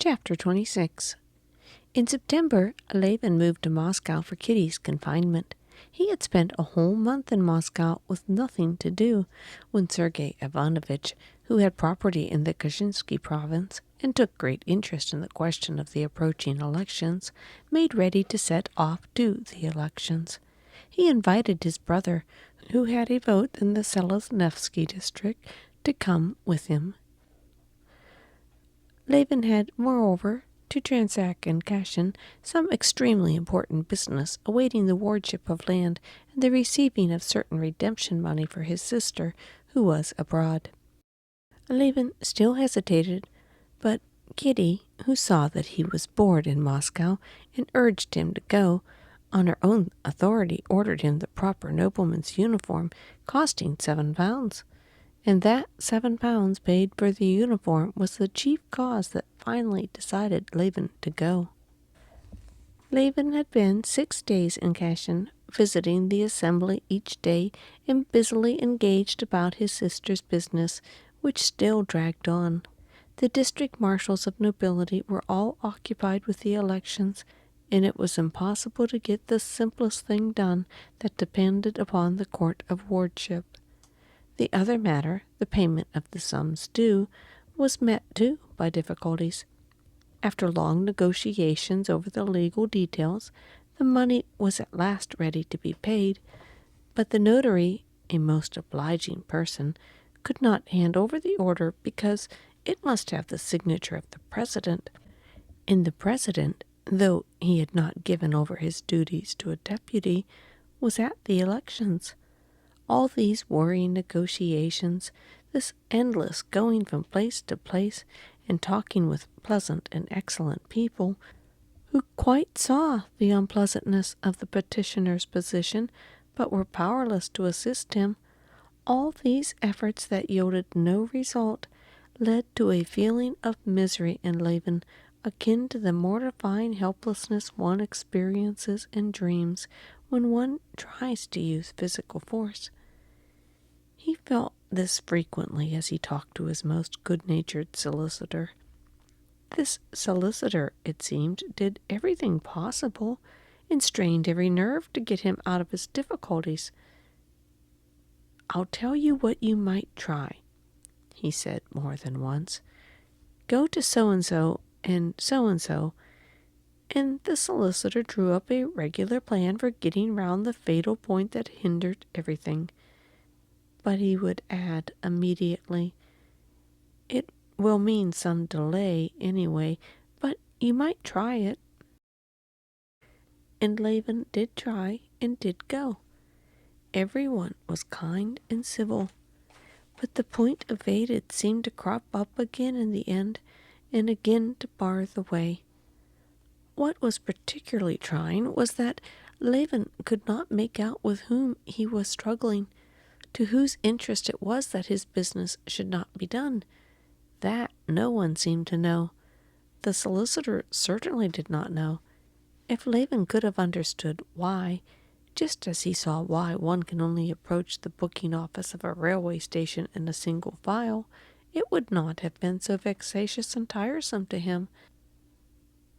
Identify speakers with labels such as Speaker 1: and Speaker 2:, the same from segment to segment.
Speaker 1: Chapter 26. In September, Levin moved to Moscow for Kitty's confinement. He had spent a whole month in Moscow with nothing to do when Sergei Ivanovich, who had property in the Kachinsky province and took great interest in the question of the approaching elections, made ready to set off to the elections. He invited his brother, who had a vote in the Selesnevsky district, to come with him. Levin had, moreover, to transact in Kashin some extremely important business awaiting the wardship of land and the receiving of certain redemption money for his sister, who was abroad. Levin still hesitated, but Kitty, who saw that he was bored in Moscow and urged him to go, on her own authority ordered him the proper nobleman's uniform, costing £7. And that £7 paid for the uniform was the chief cause that finally decided Levin to go. Levin had been 6 days in Kashin, visiting the assembly each day and busily engaged about his sister's business, which still dragged on. The district marshals of nobility were all occupied with the elections, and it was impossible to get the simplest thing done that depended upon the court of wardship. The other matter, the payment of the sums due, was met too by difficulties. After long negotiations over the legal details, the money was at last ready to be paid, but the notary, a most obliging person, could not hand over the order because it must have the signature of the president, and the president, though he had not given over his duties to a deputy, was at the elections. All these worrying negotiations, this endless going from place to place and talking with pleasant and excellent people, who quite saw the unpleasantness of the petitioner's position, but were powerless to assist him, all these efforts that yielded no result led to a feeling of misery in Levin, akin to the mortifying helplessness one experiences in dreams when one tries to use physical force. He felt this frequently as he talked to his most good-natured solicitor. This solicitor, it seemed, did everything possible and strained every nerve to get him out of his difficulties. "I'll tell you what you might try," he said more than once. "Go to so-and-so and so-and-so," and the solicitor drew up a regular plan for getting round the fatal point that hindered everything. But he would add immediately, "It will mean some delay anyway, but you might try it." And Levin did try and did go. Everyone was kind and civil, but the point evaded seemed to crop up again in the end and again to bar the way. What was particularly trying was that Levin could not make out with whom he was struggling, to whose interest it was that his business should not be done. That no one seemed to know. The solicitor certainly did not know. If Levin could have understood why, just as he saw why one can only approach the booking office of a railway station in a single file, it would not have been so vexatious and tiresome to him.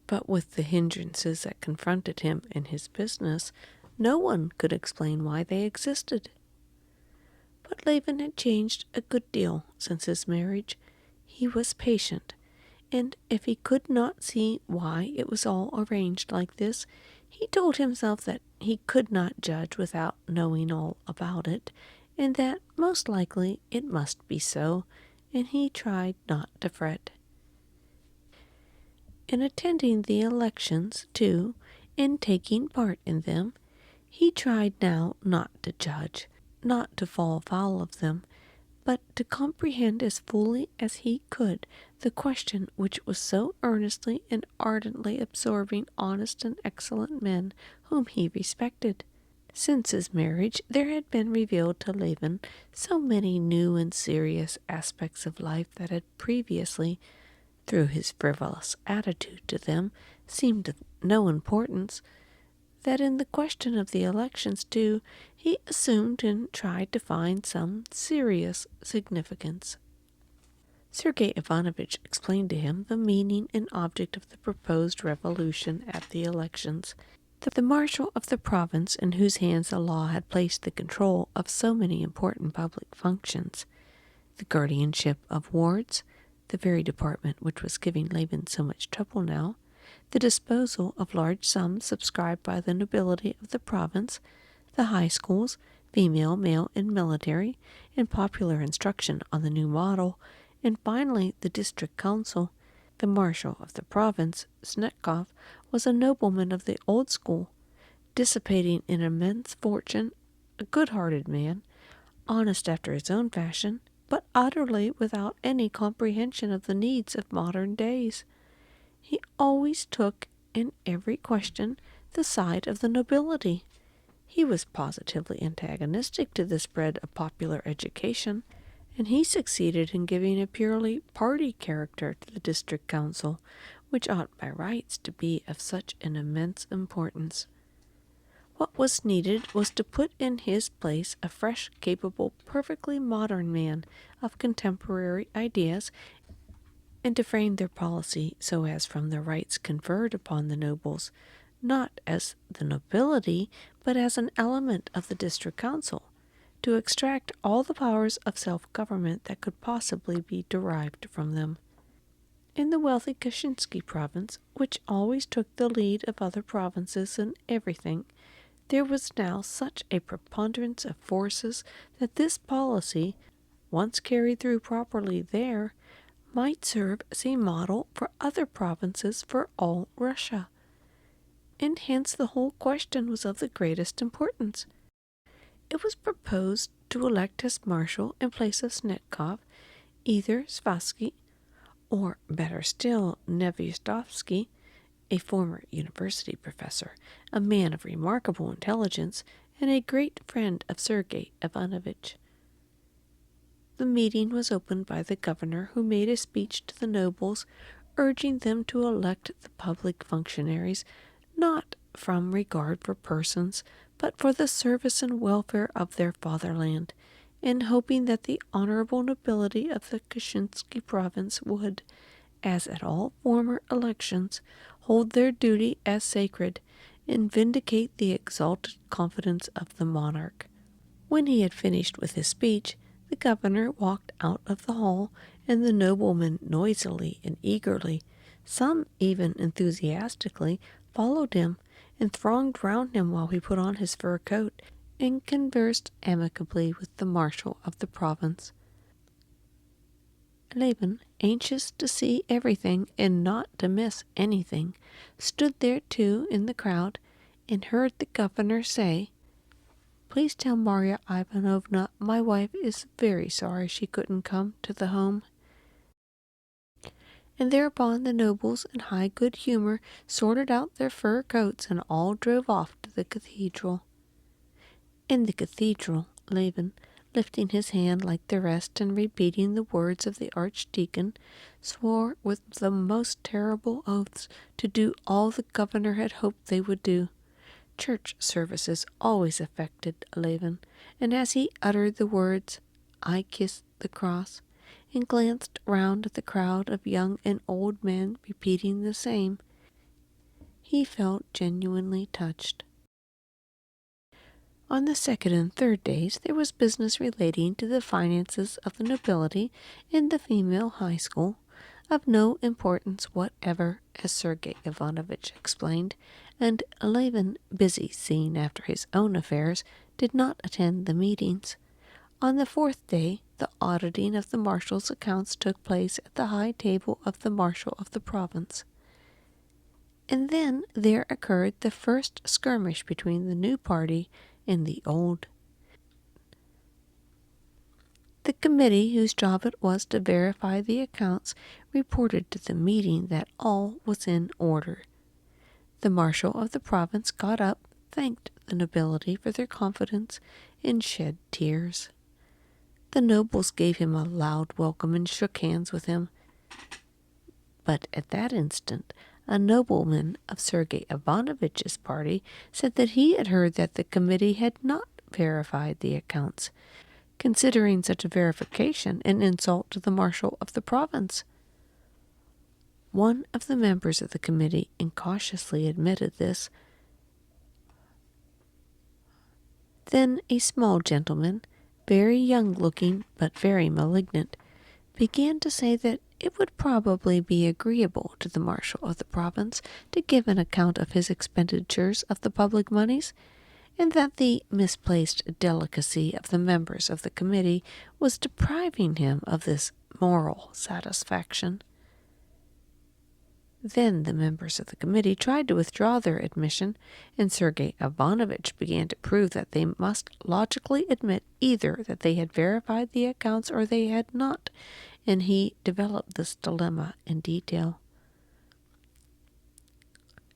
Speaker 1: But with the hindrances that confronted him in his business, no one could explain why they existed. But Levin had changed a good deal since his marriage. He was patient, and if he could not see why it was all arranged like this, he told himself that he could not judge without knowing all about it, and that most likely it must be so, and he tried not to fret. In attending the elections, too, and taking part in them, he tried now not to judge, not to fall foul of them, but to comprehend as fully as he could the question which was so earnestly and ardently absorbing honest and excellent men whom he respected. Since his marriage there had been revealed to Levin so many new and serious aspects of life that had previously, through his frivolous attitude to them, seemed of no importance, that in the question of the elections, too, he assumed and tried to find some serious significance. Sergei Ivanovich explained to him the meaning and object of the proposed revolution at the elections. The marshal of the province, in whose hands the law had placed the control of so many important public functions, the guardianship of wards, the very department which was giving Levin so much trouble now, the disposal of large sums subscribed by the nobility of the province, the high schools, female, male, and military, and popular instruction on the new model, and finally the district council. The marshal of the province, Snetkov, was a nobleman of the old school, dissipating an immense fortune, a good-hearted man, honest after his own fashion, but utterly without any comprehension of the needs of modern days. He always took, in every question, the side of the nobility. He was positively antagonistic to the spread of popular education, and he succeeded in giving a purely party character to the district council, which ought by rights to be of such an immense importance. What was needed was to put in his place a fresh, capable, perfectly modern man of contemporary ideas, and to frame their policy so as from the rights conferred upon the nobles, not as the nobility, but as an element of the district council, to extract all the powers of self-government that could possibly be derived from them. In the wealthy Kashinsky province, which always took the lead of other provinces in everything, there was now such a preponderance of forces that this policy, once carried through properly there, might serve as a model for other provinces for all Russia. And hence the whole question was of the greatest importance. It was proposed to elect as marshal in place of Snetkov either Svatsky, or better still, Nevyastovsky, a former university professor, a man of remarkable intelligence, and a great friend of Sergei Ivanovich. The meeting was opened by the governor, who made a speech to the nobles, urging them to elect the public functionaries, not from regard for persons, but for the service and welfare of their fatherland, and hoping that the honorable nobility of the Kashinsky province would, as at all former elections, hold their duty as sacred, and vindicate the exalted confidence of the monarch. When he had finished with his speech, the governor walked out of the hall, and the noblemen noisily and eagerly, some even enthusiastically, followed him, and thronged round him while he put on his fur coat, and conversed amicably with the marshal of the province. Levin, anxious to see everything and not to miss anything, stood there too in the crowd, and heard the governor say, "Please tell Marya Ivanovna my wife is very sorry she couldn't come to the home." And thereupon the nobles, in high good humor, sorted out their fur coats and all drove off to the cathedral. In the cathedral, Levin, lifting his hand like the rest and repeating the words of the archdeacon, swore with the most terrible oaths to do all the governor had hoped they would do. Church services always affected Levin, and as he uttered the words, "I kiss the cross," and glanced round at the crowd of young and old men repeating the same, he felt genuinely touched. On the second and third days there was business relating to the finances of the nobility in the female high school, of no importance whatever, as Sergei Ivanovich explained, and Levin, busy seeing after his own affairs, did not attend the meetings. On the fourth day, the auditing of the marshal's accounts took place at the high table of the marshal of the province. And then there occurred the first skirmish between the new party and the old. The committee, whose job it was to verify the accounts, reported to the meeting that all was in order. The marshal of the province got up, thanked the nobility for their confidence, and shed tears. The nobles gave him a loud welcome and shook hands with him. But at that instant, a nobleman of Sergei Ivanovich's party said that he had heard that the committee had not verified the accounts. considering such a verification an insult to the marshal of the province. One of the members of the committee incautiously admitted this. Then a small gentleman, very young-looking but very malignant, began to say that it would probably be agreeable to the marshal of the province to give an account of his expenditures of the public moneys, and that the misplaced delicacy of the members of the committee was depriving him of this moral satisfaction. Then the members of the committee tried to withdraw their admission, and Sergei Ivanovich began to prove that they must logically admit either that they had verified the accounts or they had not, and he developed this dilemma in detail.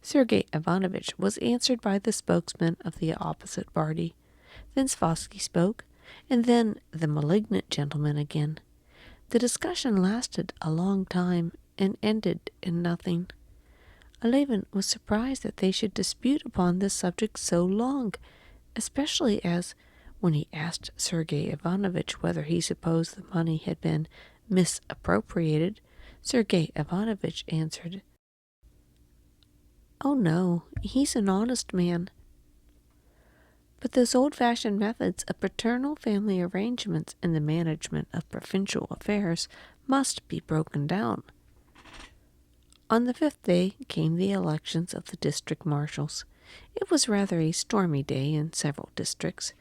Speaker 1: Sergei Ivanovich was answered by the spokesman of the opposite party. Then Svosky spoke, and then the malignant gentleman again. The discussion lasted a long time and ended in nothing. Levin was surprised that they should dispute upon this subject so long, especially as, when he asked Sergei Ivanovich whether he supposed the money had been misappropriated, Sergei Ivanovich answered, "Oh no, he's an honest man." But those old-fashioned methods of paternal family arrangements in the management of provincial affairs must be broken down. On the 5th day came the elections of the district marshals. It was rather a stormy day in several districts.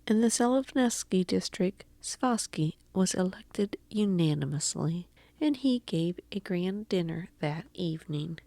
Speaker 1: In the Selivnesky district, Svosky was elected unanimously, and he gave a grand dinner that evening.